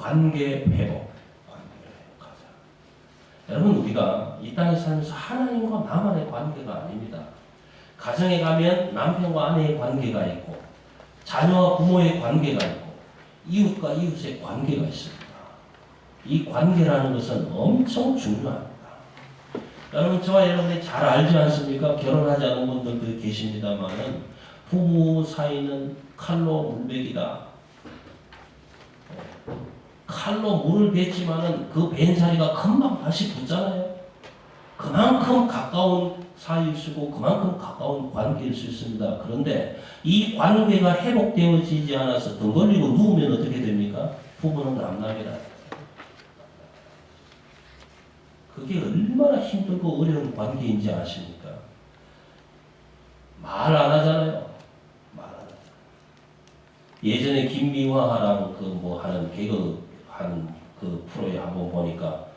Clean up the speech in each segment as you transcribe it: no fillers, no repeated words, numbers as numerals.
관계 회복. 관계를 회복하자. 여러분 우리가 이 땅에 살면서 하나님과 나만의 관계가 아닙니다. 가정에 가면 남편과 아내의 관계가 있고 자녀와 부모의 관계가 있고 이웃과 이웃의 관계가 있습니다. 이 관계라는 것은 엄청 중요합니다. 여러분 저와 여러분이 잘 알지 않습니까? 결혼하지 않은 분들도 계십니다만은 부부 사이는 칼로 물베기다. 칼로 물을 뱉지만은 그 벤사리가 금방 다시 붙잖아요. 그만큼 가까운 사이일수고 그만큼 가까운 관계일 수 있습니다. 그런데 이 관계가 회복되어지지 않아서 등 걸리고 누우면 어떻게 됩니까? 부부는 남남이다. 그게 얼마나 힘들고 어려운 관계인지 아십니까? 말 안 하잖아요. 말 안 하잖아요. 예전에 김미화랑 그 뭐 하는 개그 하는 그 프로에 한번 보니까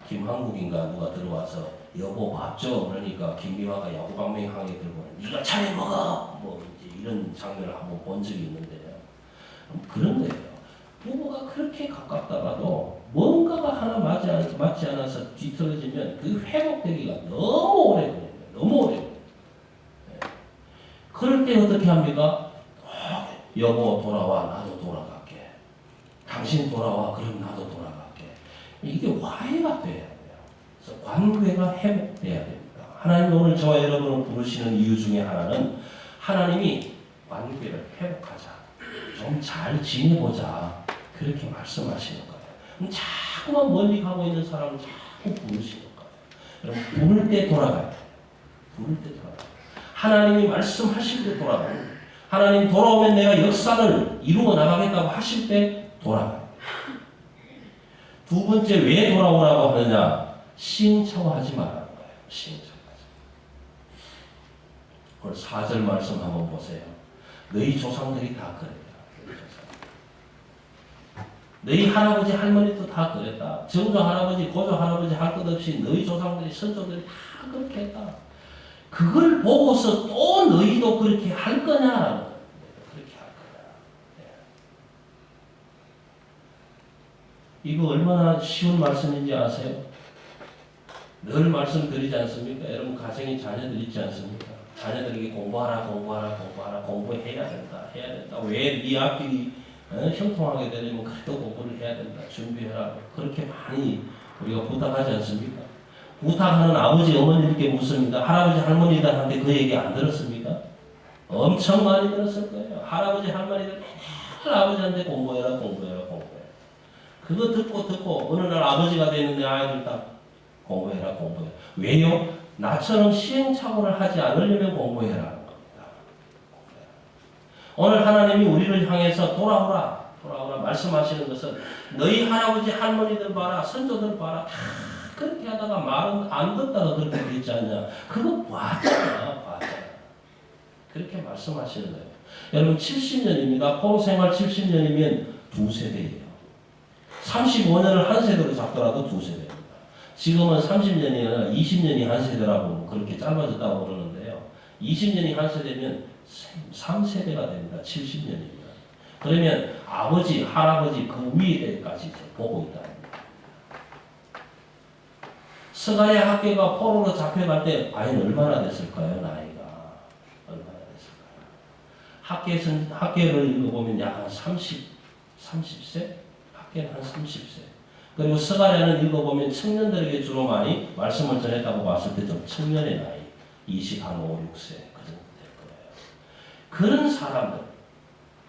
김한국인가 누가 들어와서 여보 밥 줘. 그러니까 김미화가 야구방맹하게 들고 네가 차려 먹어. 뭐 이제 이런 장면을 한번 본 적이 있는데요. 그런 거예요. 부부가 그렇게 가깝다가도 뭔가가 하나 맞지 않아서 뒤틀어지면 그 회복되기가 너무 오래 걸려요. 너무 오래 걸려요. 네. 그럴 때 어떻게 합니까? 여보 돌아와. 나도 돌아갈게. 당신 돌아와. 그럼 나도 돌아갈게. 이게 화해가 돼야 돼요. 그래서 관계가 회복돼야 됩니다. 하나님 오늘 저와 여러분을 부르시는 이유 중에 하나는 하나님이 관계를 회복하자. 좀 잘 지내보자. 그렇게 말씀하시는 거예요. 자꾸만 멀리 가고 있는 사람을 자꾸 부르시는 거예요. 여러분 부를 때 돌아가야 돼요. 부를 때 돌아가야 돼요. 하나님이 말씀하실 때 돌아가야 돼요. 하나님 돌아오면 내가 역사를 이루어 나가겠다고 하실 때 돌아가요. 두 번째 왜 돌아오라고 하느냐? 시행착오하지 말라는 거예요. 시행착오하지. 오늘 4절 말씀 한번 보세요. 너희 조상들이 다 그랬다. 너희 할아버지 할머니도 다 그랬다. 정조 할아버지 고조 할아버지 할 것 없이 너희 조상들이 선조들이 다 그렇게 했다. 그걸 보고서 또 너희도 그렇게 할 거냐라는 거예요. 그렇게 할 거야. 네. 이거 얼마나 쉬운 말씀인지 아세요? 늘 말씀드리지 않습니까? 여러분 가정에 자녀들 있지 않습니까? 자녀들에게 공부해야 된다. 왜 네 앞길이 형통하게 되려면 그래도 공부를 해야 된다. 준비해라. 그렇게 많이 우리가 부탁하지 않습니까? 부탁하는 아버지 어머니들께 묻습니다. 할아버지 할머니들한테 그 얘기 안 들었습니까? 엄청 많이 들었을 거예요. 할아버지 할머니들 맨날 아버지한테 공부해라. 그거 듣고 어느 날 아버지가 되는 내 아이들 딱 공부해라. 왜요? 나처럼 시행착오를 하지 않으려면 공부해라. 오늘 하나님이 우리를 향해서 돌아오라 말씀하시는 것은 너희 할아버지 할머니들 봐라 선조들 봐라 다 그렇게 하다가 말은 안 듣다가 그렇게 되지 않냐. 그거 봤잖아. 그렇게 말씀하시는 거예요. 여러분 70년입니다. 포로 생활 70년이면 두 세대예요. 35년을 한 세대로 잡더라도 두 세대입니다. 지금은 30년이 아니라 20년이 한 세대라고 그렇게 짧아졌다고 그러는데요. 20년이 한 세대면 3세대가 됩니다. 70년입니다. 그러면 아버지, 할아버지 그 위에까지 보고 있다. 스가랴 학교가 포로로 잡혀갈 때 아이는 얼마나 됐을까요? 나이가 얼마나 됐을까요? 학계를 읽어보면 약 한 30세? 학계는 한 30세. 그리고 스가랴는 읽어보면 청년들에게 주로 많이 말씀을 전했다고 봤을 때 좀 청년의 나이 20, 한 5, 6세 그 정도 될 거예요. 그런 사람들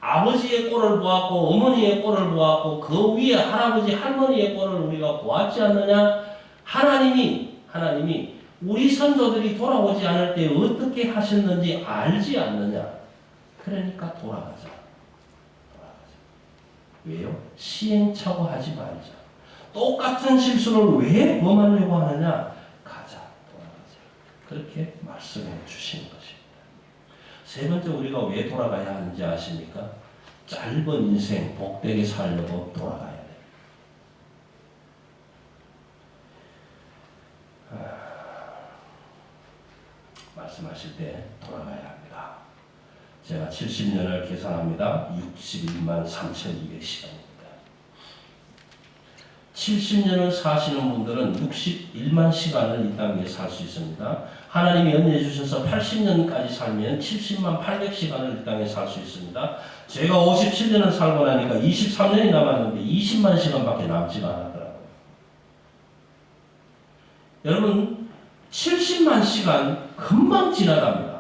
아버지의 꼴을 보았고 어머니의 꼴을 보았고 그 위에 할아버지 할머니의 꼴을 우리가 보았지 않느냐? 하나님이 우리 선조들이 돌아오지 않을 때 어떻게 하셨는지 알지 않느냐? 그러니까 돌아가자. 왜요? 시행착오하지 말자. 똑같은 실수를 왜 범하려고 하느냐? 가자, 돌아가자. 그렇게 말씀해 주시는 것입니다. 세 번째 우리가 왜 돌아가야 하는지 아십니까? 짧은 인생 복되게 살려고 돌아가야 돼요. 말씀하실 때 돌아가야 합니다. 제가 70년을 계산합니다. 61만 3,200시간입니다. 70년을 사시는 분들은 61만 시간을 이 땅에 살 수 있습니다. 하나님이 은혜 주셔서 80년까지 살면 70만 800시간을 이 땅에 살 수 있습니다. 제가 57년을 살고 나니까 23년이 남았는데 20만 시간밖에 남지가 않았더라고요. 여러분 70만 시간 금방 지나갑니다.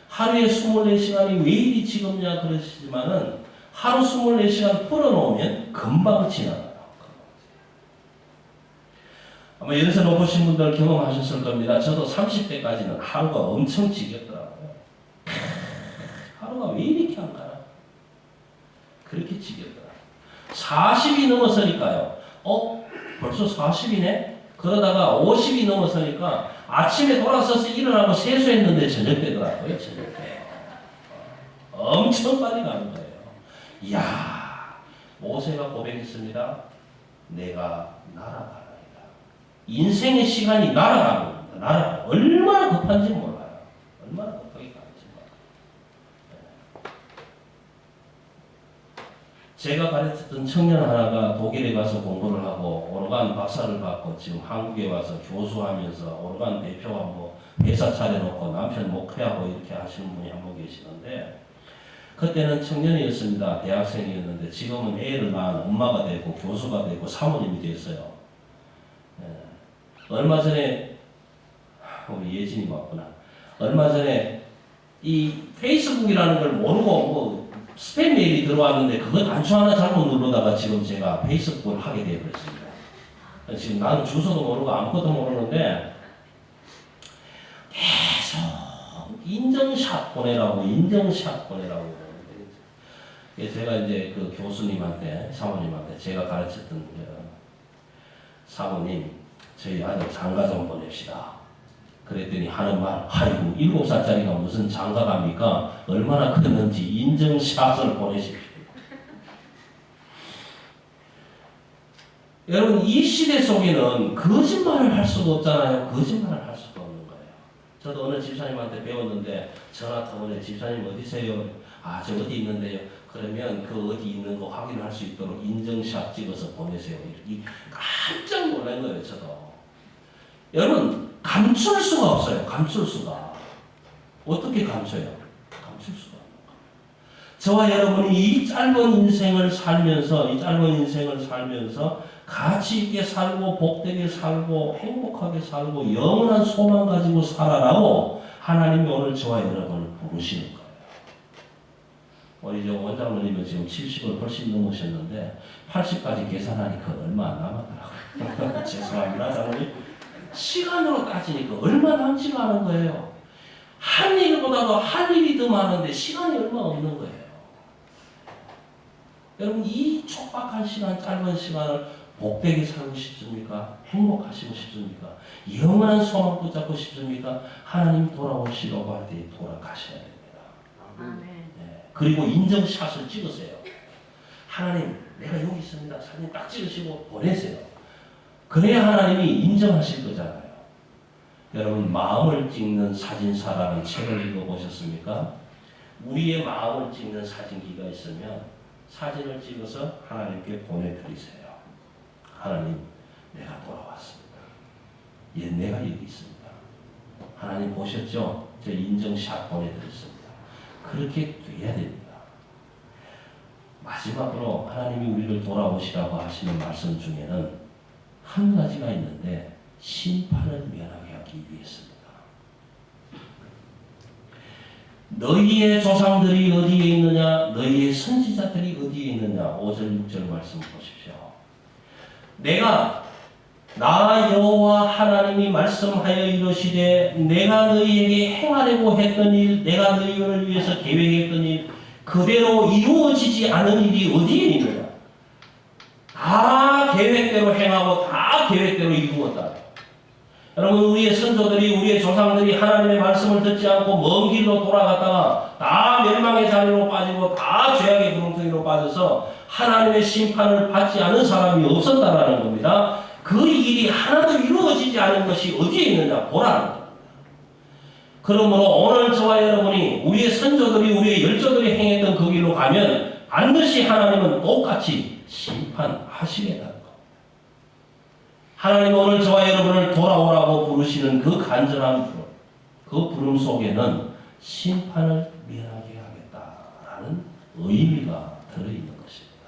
하루에 24시간이 왜 이리 지겹냐 그러시지만은 하루 24시간 풀어놓으면 금방 지나가요. 아마 연세 높으신 분들 경험하셨을 겁니다. 저도 30대까지는 하루가 엄청 지겹더라고요. 하루가 왜 이렇게 안 가나? 그렇게 지겹더라고요. 40이 넘어서니까요. 벌써 40이네? 그러다가 50이 넘어서니까 아침에 돌아서서 일어나고 세수했는데 저녁 되더라고요. 저녁 때. 엄청 빨리 가는 거예요. 이야, 모세가 고백했습니다. 내가 날아가라. 인생의 시간이 날아가는 겁니다. 날아가요. 얼마나 급한지 몰라요. 얼마나 급하게 가는지 몰라요. 제가 가르쳤던 청년 하나가 독일에 가서 공부를 하고 오르간 박사를 받고 지금 한국에 와서 교수하면서 오르간 대표가 뭐 회사 차려놓고 남편 목회하고 이렇게 하시는 분이 한 분 계시는데 그때는 청년이었습니다. 대학생이었는데 지금은 애를 낳은 엄마가 되고 교수가 되고 사모님이 됐어요. 얼마 전에 우리 예진이 왔구나. 얼마 전에 이 페이스북이라는 걸 모르고 뭐 스팸 메일이 들어왔는데 그거 단추 하나 잘못 누르다가 지금 제가 페이스북을 하게 되어버렸습니다. 지금 나는 주소도 모르고 아무것도 모르는데 계속 인증샷 보내라고 제가 이제 그 교수님한테 사모님한테 제가 가르쳤던 사모님 저희 아들 장가 좀 보냅시다. 그랬더니 하는 말, 아이고 7살짜리가 무슨 장가 갑니까? 얼마나 컸는지 인증샷을 보내십시오. 여러분 이 시대 속에는 거짓말을 할 수가 없잖아요. 거짓말을 할 수가 없는 거예요. 저도 어느 집사님한테 배웠는데 전화 통화에 집사님 어디세요? 저 어디 있는데요. 그러면 그 어디 있는 거 확인할 수 있도록 인증샷 찍어서 보내세요. 깜짝 놀란 거예요. 저도. 여러분 감출 수가 없어요. 감출 수가. 어떻게 감춰요? 감출 수가 없는 거예요. 저와 여러분이 이 짧은 인생을 살면서 가치 있게 살고 복되게 살고 행복하게 살고 영원한 소망 가지고 살아라고 하나님이 오늘 저와 여러분을 부르시는 거예요. 우리 저 원장님은 지금 70을 훨씬 넘으셨는데 80까지 계산하니까 얼마 안 남았더라고요. 죄송합니다, 장모님. 시간으로 따지니까 얼마 남지가 않은 거예요. 한 일보다도 할 일이 더 많은데 시간이 얼마 없는 거예요. 여러분 이 촉박한 시간, 짧은 시간을 복되게 살고 싶습니까? 행복하시고 싶습니까? 영원한 소망 붙잡고 싶습니까? 하나님 돌아오시려고 할 때 돌아가셔야 됩니다. 아멘. 네. 그리고 인증샷을 찍으세요. 하나님 내가 여기 있습니다. 사진 딱 찍으시고 보내세요. 그래야 하나님이 인정하실 거잖아요. 여러분 마음을 찍는 사진사라는 책을 읽어보셨습니까? 우리의 마음을 찍는 사진기가 있으면 사진을 찍어서 하나님께 보내드리세요. 하나님 내가 돌아왔습니다. 내가 여기 있습니다. 하나님 보셨죠? 저 인증샷 보내드렸습니다. 그렇게 돼야 됩니다. 마지막으로 하나님이 우리를 돌아오시라고 하시는 말씀 중에는 한 가지가 있는데 심판을 면하게 하기 위해서입니다. 너희의 조상들이 어디에 있느냐? 너희의 선지자들이 어디에 있느냐? 5절 6절 말씀 보십시오. 나 여호와 하나님이 말씀하여 이르시되 내가 너희에게 행하려고 했던 일, 내가 너희를 위해서 계획했던 일 그대로 이루어지지 않은 일이 어디에 있느냐? 다 계획대로 행하고 다 계획대로 이루었다. 여러분 우리의 선조들이 우리의 조상들이 하나님의 말씀을 듣지 않고 먼 길로 돌아갔다가 다 멸망의 자리로 빠지고 다 죄악의 구렁텅이로 빠져서 하나님의 심판을 받지 않은 사람이 없었다라는 겁니다. 그 일이 하나도 이루어지지 않은 것이 어디에 있느냐 보라는 겁니다. 그러므로 오늘 저와 여러분이 우리의 선조들이 우리의 열조들이 행했던 그 길로 가면 반드시 하나님은 똑같이 심판하시겠다는 것. 하나님 오늘 저와 여러분을 돌아오라고 부르시는 그 간절한 부름, 그 부름 속에는 심판을 면하게 하겠다라는 의미가 들어있는 것입니다.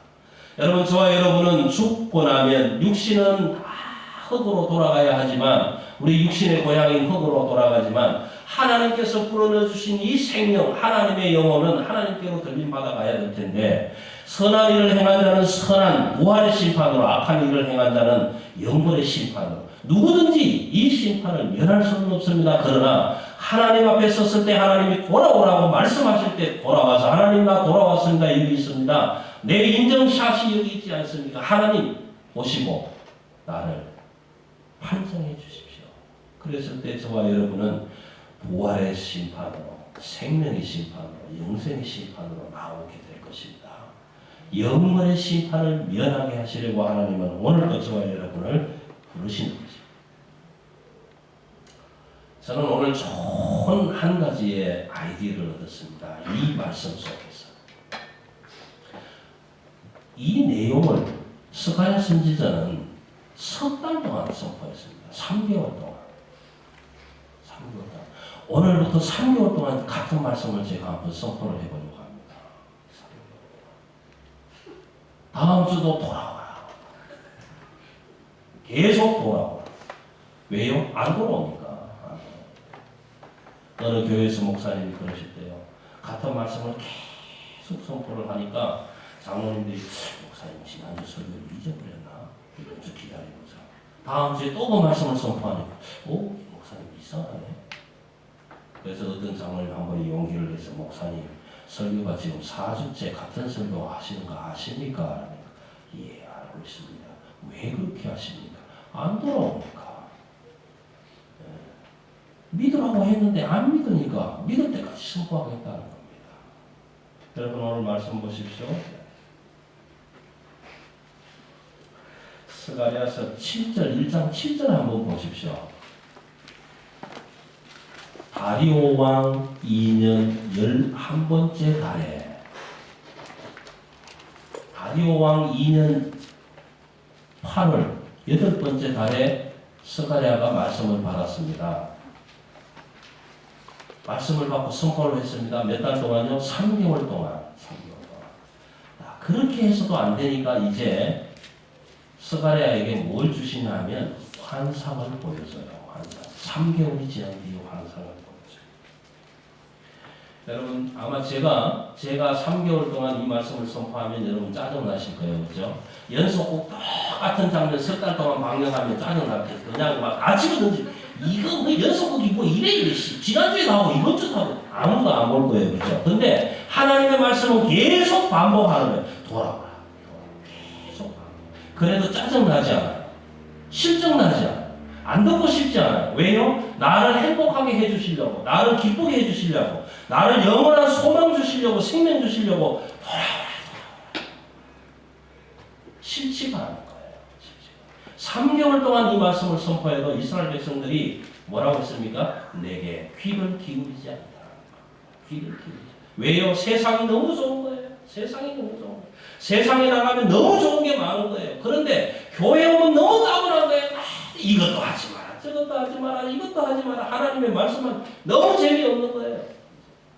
여러분, 저와 여러분은 죽고 나면 육신은 다 흙으로 돌아가야 하지만, 우리 육신의 고향인 흙으로 돌아가지만, 하나님께서 불어넣어 주신 이 생명, 하나님의 영혼은 하나님께로 들림받아가야 될 텐데, 선한 일을 행한 자는 선한 부활의 심판으로, 악한 일을 행한 자는 영벌의 심판으로, 누구든지 이 심판을 면할 수는 없습니다. 그러나 하나님 앞에 섰을 때 하나님이 돌아오라고 말씀하실 때 돌아와서, 하나님 나 돌아왔습니다, 여기 있습니다, 내 인정샷이 여기 있지 않습니까? 하나님 보시고 나를 판정해 주십시오. 그랬을 때 저와 여러분은 부활의 심판으로, 생명의 심판으로, 영생의 심판으로 나오게 될 것입니다. 영원의 심판을 면하게 하시려고 하나님은 오늘도 저와 여러분을 부르시는 것입니다. 저는 오늘 좋은 한 가지의 아이디어를 얻었습니다. 이 말씀 속에서. 이 내용을 스가랴 선지자는 석 달 동안 선포했습니다. 3개월 동안. 오늘부터 3개월 동안 같은 말씀을 제가 한번 선포를 해보려고 합니다. 다음 주도 돌아와라. 계속 돌아와라. 왜요? 안 돌아오니까. 어느 교회에서 목사님이 그러실 때요, 같은 말씀을 계속 선포를 하니까 장로님들이, 목사님 지난주 설교를 잊어버렸나? 이런 주 기다리면서 다음 주에 또 그 말씀을 선포하니까, 목사님 이상하네. 그래서 어떤 장로님 한 번에 용기를 내서, 목사님 설교가 지금 4주째 같은 설교 하시는 거 아십니까? 예, 알고 있습니다. 왜 그렇게 하십니까? 안 돌아오니까. 믿으라고 했는데 안 믿으니까 믿을 때까지 선포하겠다는 겁니다. 여러분, 오늘 말씀 보십시오. 스가랴서 7절, 1장 7절 한번 보십시오. 다리오 왕 2년 11번째 달에, 다리오 왕 2년 8월 8번째 달에 스가랴가 말씀을 받았습니다. 말씀을 받고 선포를 했습니다. 몇 달 동안요? 3개월 동안. 그렇게 해서도 안 되니까 이제 스가랴에게 뭘 주시냐 하면 환상을 보여줘요. 환상. 3개월이 지난 뒤에 환상을 보여줘요. 여러분, 아마 제가 3개월 동안 이 말씀을 선포하면 여러분 짜증나실 거예요. 그죠? 연속곡 똑같은 장면 석 달 동안 방영하면 짜증날 거예요. 그냥 막 아치거든지, 이거 뭐 연속곡이 뭐 이래 지난주에 나오고 이번 주에 나오고 아무도 안 볼 거예요. 그죠? 근데 하나님의 말씀은 계속 반복하는 거예요. 돌아오라. 계속 반복. 그래도 짜증나지 않아요. 실증나지 않아요. 안 듣고 싶지 않아요. 왜요? 나를 행복하게 해주시려고, 나를 기쁘게 해주시려고, 나를 영원한 소망 주시려고, 생명 주시려고 돌아오라. 싫지가 않은 거예요. 3개월 동안 이 말씀을 선포해도 이스라엘 백성들이 뭐라고 했습니까? 내게 귀를 기울이지 않다. 귀를 기울이지. 왜요? 세상이 너무 좋은 거예요. 세상이 너무 좋은 거예요. 세상에 나가면 너무 좋은 게 많은 거예요. 그런데 교회 오면 너무 따분한 거예요. 이것도 하지 마라, 저것도 하지 마라, 이것도 하지 마라. 하나님의 말씀은 너무 재미없는 거예요.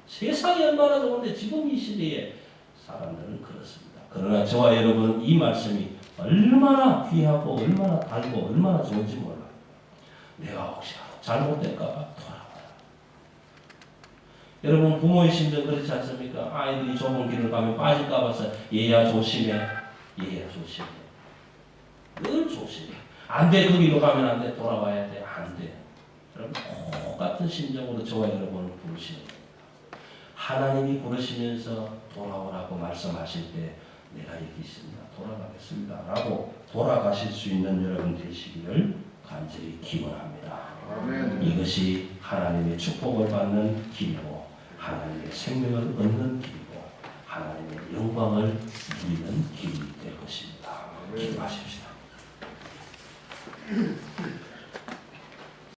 세상이 얼마나 좋은데 지금 이 시대에 사람들은 그렇습니다. 그러나 저와 여러분은 이 말씀이 얼마나 귀하고 얼마나 달고 얼마나 좋은지 몰라요. 내가 혹시 잘못될까 봐 돌아와라. 여러분, 부모의 심정 그렇지 않습니까? 아이들이 좁은 길을 가면 빠질까 봐서 얘야 조심해, 얘야 조심해, 늘 조심해. 안 돼, 그 길로 가면 안 돼, 돌아와야 돼, 안 돼. 여러분, 똑같은 심정으로 저와 여러분을 부르시는 겁니다. 하나님이 부르시면서 돌아오라고 말씀하실 때 내가 여기 있습니다, 돌아가겠습니다 라고 돌아가실 수 있는 여러분 되시기를 간절히 기원합니다. 아멘. 이것이 하나님의 축복을 받는 길이고, 하나님의 생명을 얻는 길이고, 하나님의 영광을 누리는 길이 될 것입니다. 기도하십시다.